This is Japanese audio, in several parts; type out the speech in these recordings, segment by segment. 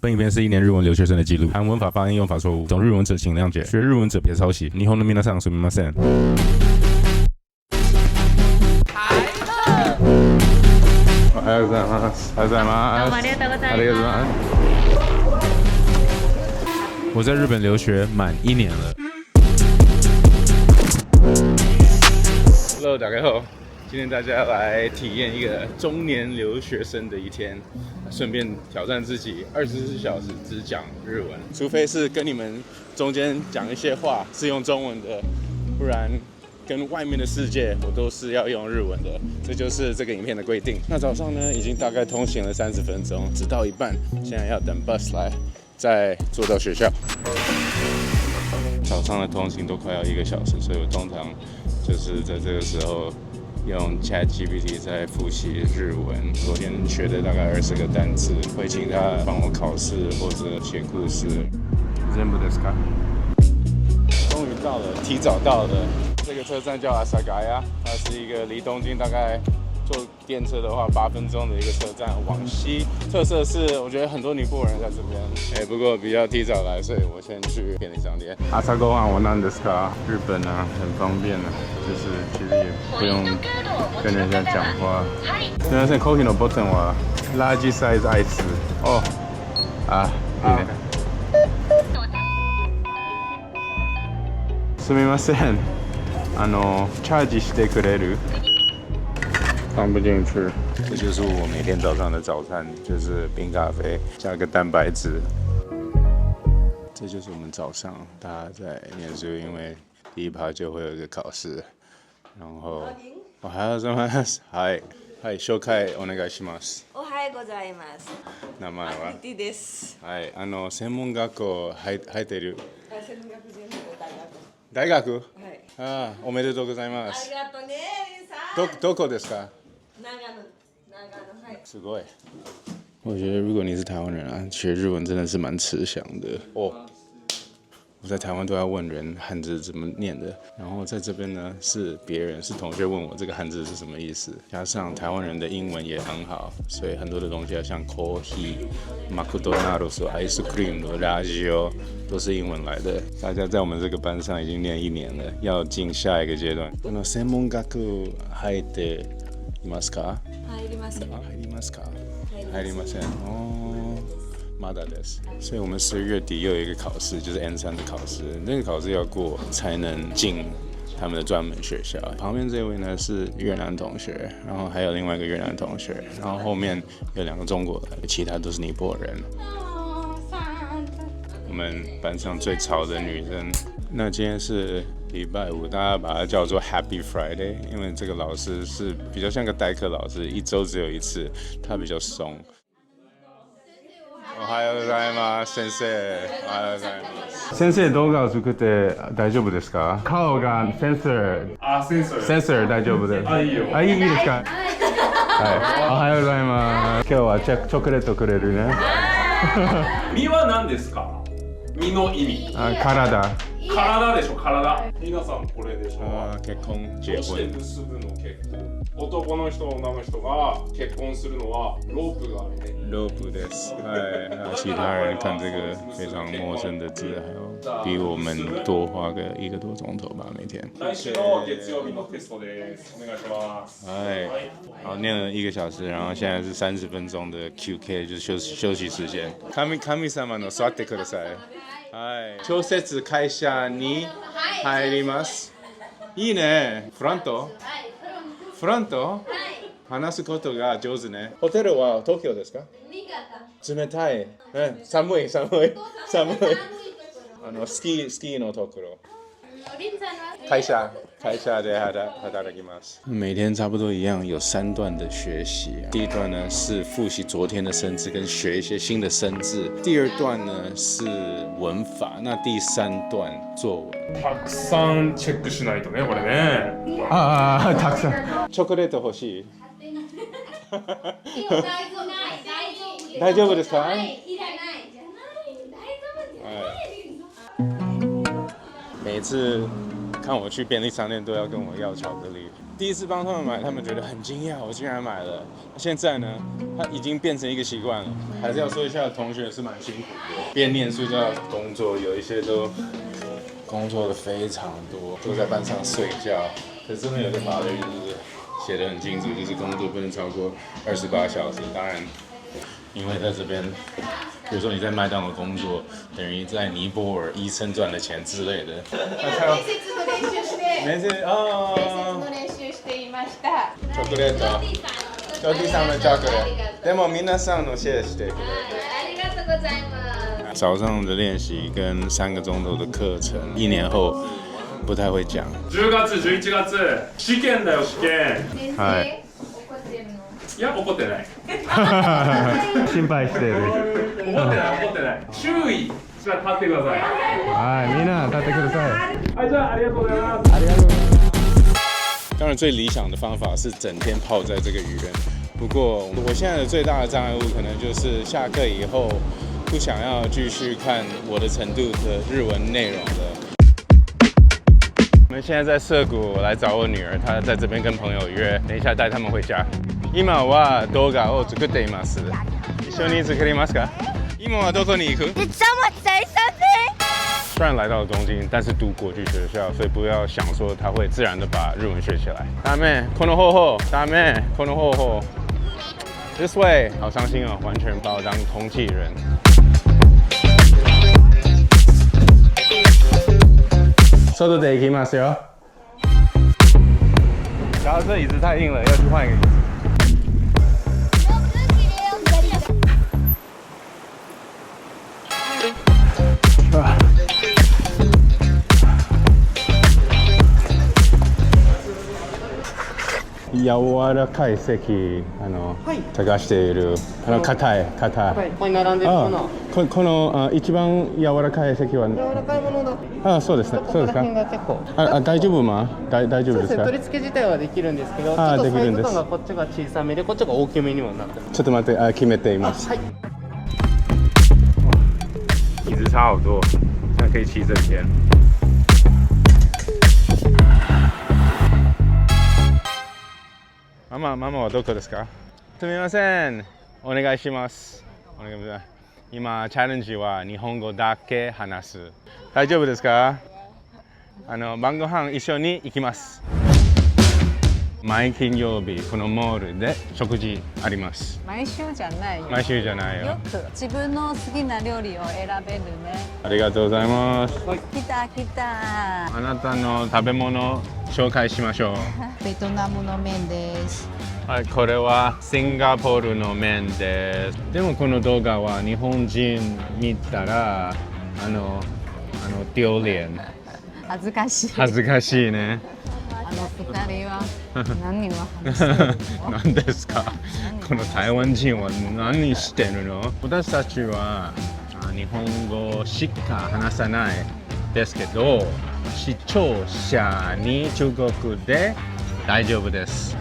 本影片是1年日文留学生的记录，含文法、发音、用法错误，懂日文者请谅解，学日文者别抄袭。日本の皆さんすみません。おはようございます。おはようございます。どうもありがとうございます。ありがとうございます。我在日本留学满1年了。Hello， 大家好。今天大家来体验一个中年留学生的一天，顺便挑战自己24小时只讲日文，除非是跟你们中间讲一些话是用中文的，不然跟外面的世界我都是要用日文的，这就是这个影片的规定。那早上呢，已经大概通行了30分钟，只到一半，现在要等 bus 来，再坐到学校。早上的通行都快要1个小时，所以我通常就是在这个时候用 ChatGPT 在复习日文，昨天学的大概20个单词，会请他帮我考试或者写故事。全部ですか？终于到了，提早到了。这个车站叫阿萨嘎亚，它是一个离东京大概坐电车的话8分钟的一个车站，往西。特色是我觉得很多尼泊尔人在这边，不过比较提早来，所以我先去便利商店。朝ごはんは何ですか？日本啊，很方便啊，就是其实也不用跟人家讲话。すみません、コーヒーのボタンはラージサイズアイス。哦，あ、いいね。すみません、チャージしてくれる？放不进去。这就是我每天早上的早餐，就是冰咖啡加个蛋白质。这就是我们早上大家在念书，因为第一趴就会有一个考试，然后おはようございます。はい。はい、紹介お願いします。おはようございます。名前は？リです。はい、専門学校入ってる。専門学全部大学？はい。ああ、おめでとうございます。ありがとうね、リンさん。どこですか？長野、はい。すごい。我觉得如果你是台湾人啊，学日文真的是蛮吃香的哦。我在台湾都要问人汉字怎么念的，然后在这边呢是别人是同学问我这个汉字是什么意思，加上台湾人的英文也很好，所以很多的东西像 coffee、マクドナルド、アイスクリーム、ラジオ都是英文来的。大家在我们这个班上已经念1年了，要进下一个阶段。専門学入っていますか？入りません。入りますか？入りません。まだです。所以我们10月底又有一个考试，就是 N3 的考试。那个考试要过才能进他们的专门学校。旁边这位呢是越南同学，然后还有另外一个越南同学，然后后面有2个中国人，其他都是尼泊尔人。我们班上最吵的女生。那今天是礼拜5，大家把它叫做 Happy Friday， 因为这个老师是比较像个代课老师，1周只有1次，他比较松。おはようございます、先生。おはようございます。先生、動画を作って大丈夫ですか？顔がセンサー。センサー大丈夫です。いいよ。いいですか？はい。おはようございます。今日はチョコレートくれるね。身は何ですか？身の意味。体。体でしょ、体。皆さんこれでしょ。結婚、どうして結ぶの結婚？男の人、女の人が結婚するのはロープがあるね。ロープです。はい。其他人看这个非常陌生的字，还有比我们多花个1个多钟头吧，每天。来週の月曜日のテストです。お願いします。はい。好，念了1个小时，然后现在是30分钟的 QK， 就是休息時間。神様の座ってください。はい。調節会社に入ります。いいね。フロント？フロント？話すことが上手ね。ホテルは東京ですか？冷たい。寒い。スキーのところ。会社で働きます。每天差不多一样，有3段的学习。第一段呢是复习昨天的生字跟学一些新的生字，第2段呢是文法，那第3段作文。たくさんチェックしないとね、これね。たくさん。チョコレート欲しい？大丈夫ですか？每次看我去便利商店都要跟我要巧克力。第一次帮他们买，他们觉得很惊讶，我竟然买了。现在呢，它已经变成一个习惯了。还是要说一下，同学是蛮辛苦的，边念书就要工作，有一些都工作的非常多，都在班上睡觉。可是这边有个法律就是写得很清楚，就是工作不能超过28小时。当然，因为在这边，比如说你在麦当劳工作，等于在尼泊尔医生赚的钱之类的。面接ああ。練習していました。チョコレート。ジョディさんのチョコレート。でも皆さんのシェアしてくれる。ありがとうございます。早上的练习跟3个钟头的课程，1年后不太会讲。10月、11月、試験だよ試験。はい。怒ってるの？いや怒ってない。心配してる。怒ってない怒ってない。注意。じゃあ立ってください。はい、みんな立ってください。はいじゃあありがとうございます。ありがとうございます。当然，最理想的方法是整天泡在这个语言。不过，我现在的最大的障碍物可能就是下课以后不想要继续看我的程度的日文内容的。我们现在在涩谷，我来找我女儿，她在这边跟朋友约，等一下带他们回家。今は動画を作っています。一緒に作りますか？今はどこに行く？ Did someone say something？ 虽然来到了东京，但是读国际学校，所以不要想说他会自然的把日文学起来。ダメ、この方法，ダメ、この方法。This way， 好伤心哦，完全把我当通气人。外で行きますよ。然后这椅子太硬了，要去换一个椅子。柔らかい席探している硬いここに並んでるもの。この一番柔らかい席は柔らかいものだ。そうですね。そうですか。ここら辺が結構。大丈夫吗？大丈夫ですか？取り付け自体はできるんですけど、ちょっとサイズ感がこっちが小さめでこっちが大きめにもなってます。ちょっと待って、決めています。はい。椅子差好多，现在可以骑整天。ママはどこですか？すみません。お願いします。お願いします。今チャレンジは日本語だけ話す。大丈夫ですか？晩ご飯一緒に行きます。毎金曜日このモールで食事あります。毎週じゃないよ。毎週じゃないよ。よく自分の好きな料理を選べるね。ありがとうございます。来た来た。あなたの食べ物紹介しましょう。ベトナムの麺です。はい、これはシンガポールの麺です。でもこの動画は日本人見たら丢脸。恥ずかしい。恥ずかしいね。二人は何を話してるの？何ですか？この台湾人は何してるの？私たちは日本語しか話さないですけど、視聴者に中国で大丈夫です。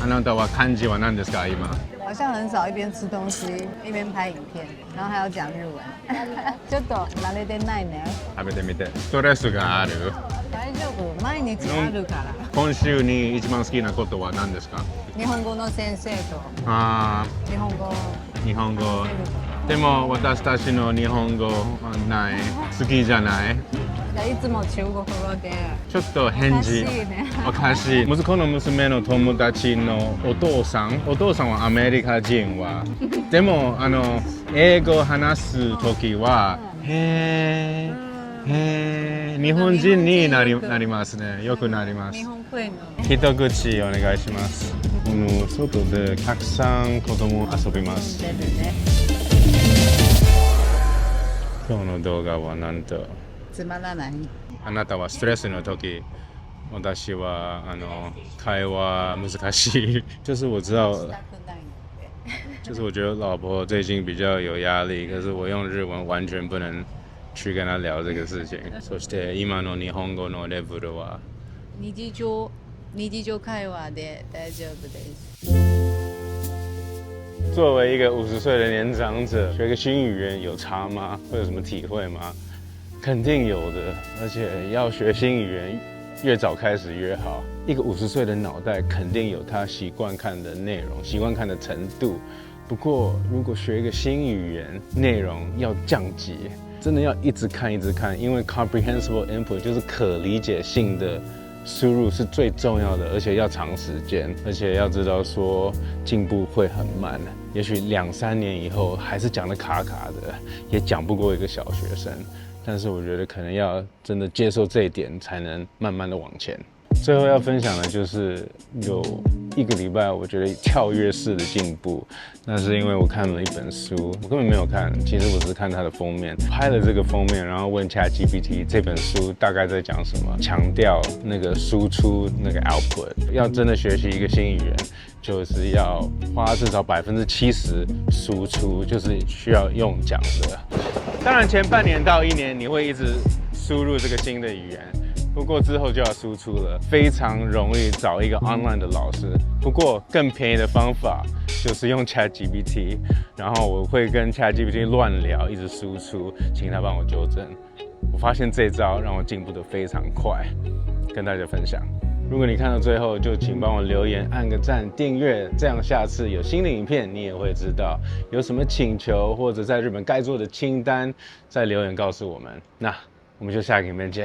あなたは漢字は何ですか今？好像很少一边吃东西一边拍影片，然後還要講日文。ちょっと慣れてないね。食べてみて。ストレスがある？大丈夫。毎日あるから。今週に一番好きなことは何ですか？日本語の先生と日本語。日本語。でも私たちの日本語ない。好きじゃない。いつも中国語で。ちょっと返事おかしい。息子の娘の友達のお父さんはアメリカ人は。でも英語を話すときはへー日本人になりますね。よくなります。日本っぽいの。一口お願いします。外でたくさん子供遊びます。今日の動画はなんとつまらない。あなたはストレスの時，私は会話難しい。就是我知道，就是我觉得老婆最近比较有压力，可是我用日文完全不能去跟她聊这个事情。そして今の日本語のレベルは日常会話で大丈夫です。作为一个50岁的年长者，学个新语言有差吗？会有什么体会吗？肯定有的，而且要学新语言越早开始越好。一个50岁的脑袋肯定有他习惯看的内容，习惯看的程度。不过，如果学一个新语言，内容要降级，真的要一直看，因为 comprehensible input 就是可理解性的输入是最重要的，而且要长时间，而且要知道说进步会很慢，也许2-3年以后还是讲得卡卡的，也讲不过一个小学生。但是我觉得可能要真的接受这一点，才能慢慢的往前。最后要分享的就是有1个礼拜，我觉得跳跃式的进步。那是因为我看了一本书，我根本没有看，其实我只是看它的封面，拍了这个封面，然后问 ChatGPT 这本书大概在讲什么，强调那个输出那个 output。要真的学习一个新语言，就是要花至少70%输出，就是需要用讲的。当然前半年到1年你会一直输入这个新的语言。不过之后就要输出了，非常容易找一个 online 的老师。不过更便宜的方法就是用 ChatGPT， 然后我会跟 ChatGPT 乱聊，一直输出，请他帮我纠正。我发现这招让我进步得非常快，跟大家分享。如果你看到最后，就请帮我留言、按个赞、订阅，这样下次有新的影片你也会知道。有什么请求或者在日本该做的清单，在留言告诉我们。那我们就下个影片见。